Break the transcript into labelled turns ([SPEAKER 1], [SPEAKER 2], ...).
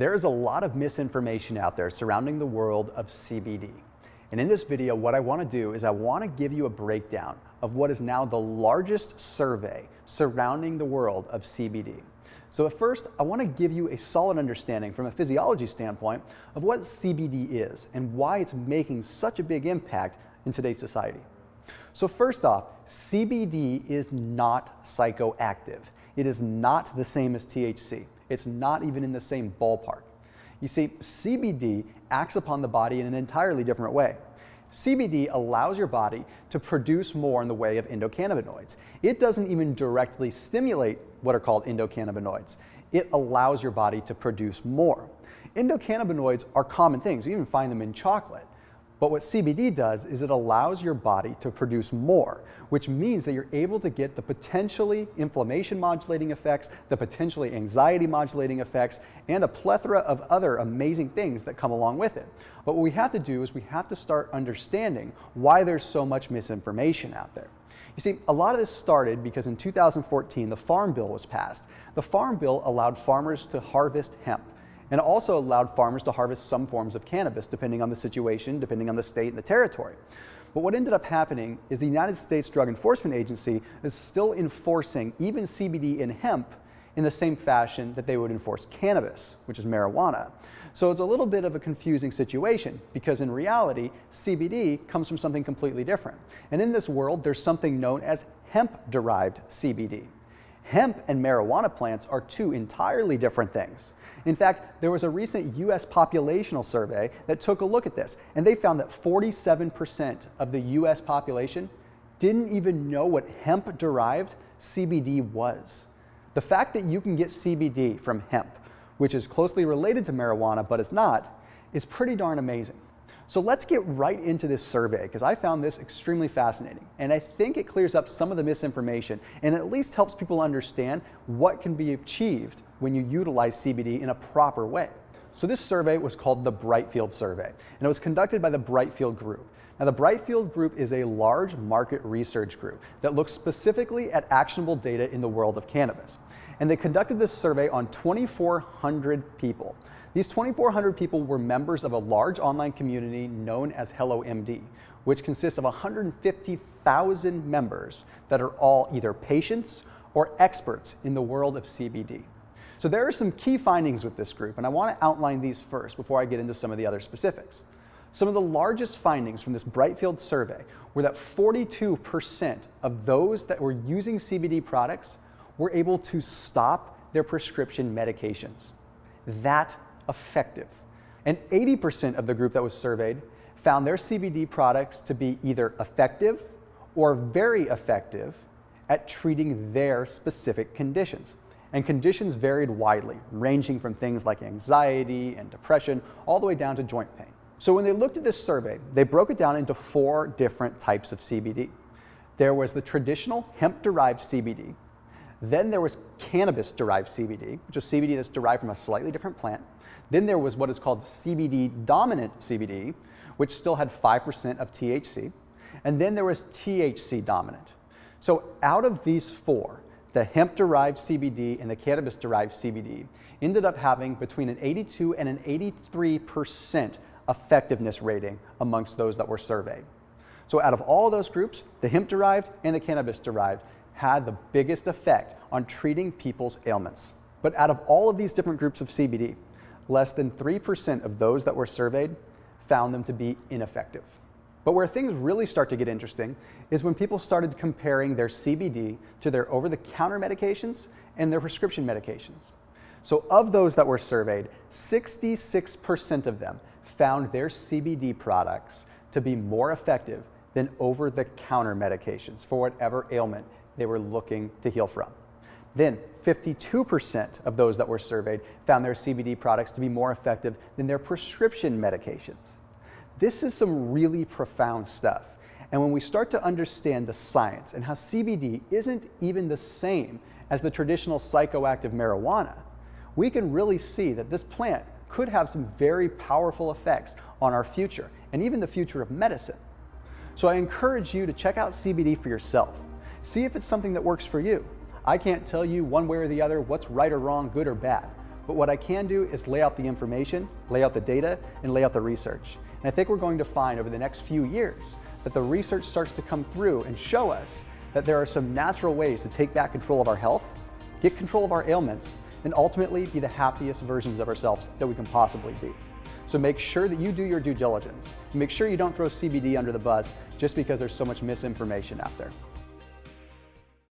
[SPEAKER 1] There is a lot of misinformation out there surrounding the world of CBD. And in this video, what I want to do is I want to give you a breakdown of what is now the largest survey surrounding the world of CBD. So at first, I want to give you a solid understanding from a physiology standpoint of what CBD is and why it's making such a big impact in today's society. So first off, CBD is not psychoactive. It is not the same as THC. It's not even in the same ballpark. You see, CBD acts upon the body in an entirely different way. CBD allows your body to produce more in the way of endocannabinoids. It doesn't even directly stimulate what are called endocannabinoids. It allows your body to produce more. Endocannabinoids are common things. You even find them in chocolate. But what CBD does is it allows your body to produce more, which means that you're able to get the potentially inflammation modulating effects, the potentially anxiety modulating effects, and a plethora of other amazing things that come along with it. But what we have to do is we have to start understanding why there's so much misinformation out there. You see, a lot of this started because in 2014, the Farm Bill was passed. The Farm Bill allowed farmers to harvest hemp, and also allowed farmers to harvest some forms of cannabis, depending on the situation, depending on the state and the territory. But what ended up happening is the United States Drug Enforcement Agency is still enforcing even CBD in hemp in the same fashion that they would enforce cannabis, which is marijuana. So it's a little bit of a confusing situation because in reality, CBD comes from something completely different. And in this world, there's something known as hemp-derived CBD. Hemp and marijuana plants are two entirely different things. In fact, there was a recent US populational survey that took a look at this, and they found that 47% of the US population didn't even know what hemp-derived CBD was. The fact that you can get CBD from hemp, which is closely related to marijuana but is not, is pretty darn amazing. So let's get right into this survey because I found this extremely fascinating, and I think it clears up some of the misinformation and at least helps people understand what can be achieved when you utilize CBD in a proper way. So this survey was called the Brightfield Survey, and it was conducted by the Brightfield Group. Now the Brightfield Group is a large market research group that looks specifically at actionable data in the world of cannabis. And they conducted this survey on 2,400 people. These 2,400 people were members of a large online community known as HelloMD, which consists of 150,000 members that are all either patients or experts in the world of CBD. So there are some key findings with this group, and I want to outline these first before I get into some of the other specifics. Some of the largest findings from this Brightfield survey were that 42% of those that were using CBD products were able to stop their prescription medications. That effective. And 80% of the group that was surveyed found their CBD products to be either effective or very effective at treating their specific conditions. And conditions varied widely, ranging from things like anxiety and depression all the way down to joint pain. So when they looked at this survey, they broke it down into 4 different types of CBD. There was the traditional hemp-derived CBD. Then there was cannabis-derived CBD, which is CBD that's derived from a slightly different plant. Then there was what is called CBD-dominant CBD, which still had 5% of THC. And then there was THC-dominant. So out of these 4, the hemp-derived CBD and the cannabis-derived CBD ended up having between an 82 and an 83% effectiveness rating amongst those that were surveyed. So out of all those groups, the hemp-derived and the cannabis-derived had the biggest effect on treating people's ailments. But out of all of these different groups of CBD, less than 3% of those that were surveyed found them to be ineffective. But where things really start to get interesting is when people started comparing their CBD to their over-the-counter medications and their prescription medications. So of those that were surveyed, 66% of them found their CBD products to be more effective than over-the-counter medications for whatever ailment they were looking to heal from. Then 52% of those that were surveyed found their CBD products to be more effective than their prescription medications. This is some really profound stuff. And when we start to understand the science and how CBD isn't even the same as the traditional psychoactive marijuana, we can really see that this plant could have some very powerful effects on our future and even the future of medicine. So I encourage you to check out CBD for yourself. See if it's something that works for you. I can't tell you one way or the other what's right or wrong, good or bad. but what I can do is lay out the information, lay out the data, and lay out the research. And I think we're going to find over the next few years that the research starts to come through and show us that there are some natural ways to take back control of our health, get control of our ailments, and ultimately be the happiest versions of ourselves that we can possibly be. So make sure that you do your due diligence. Make sure you don't throw CBD under the bus just because there's so much misinformation out there.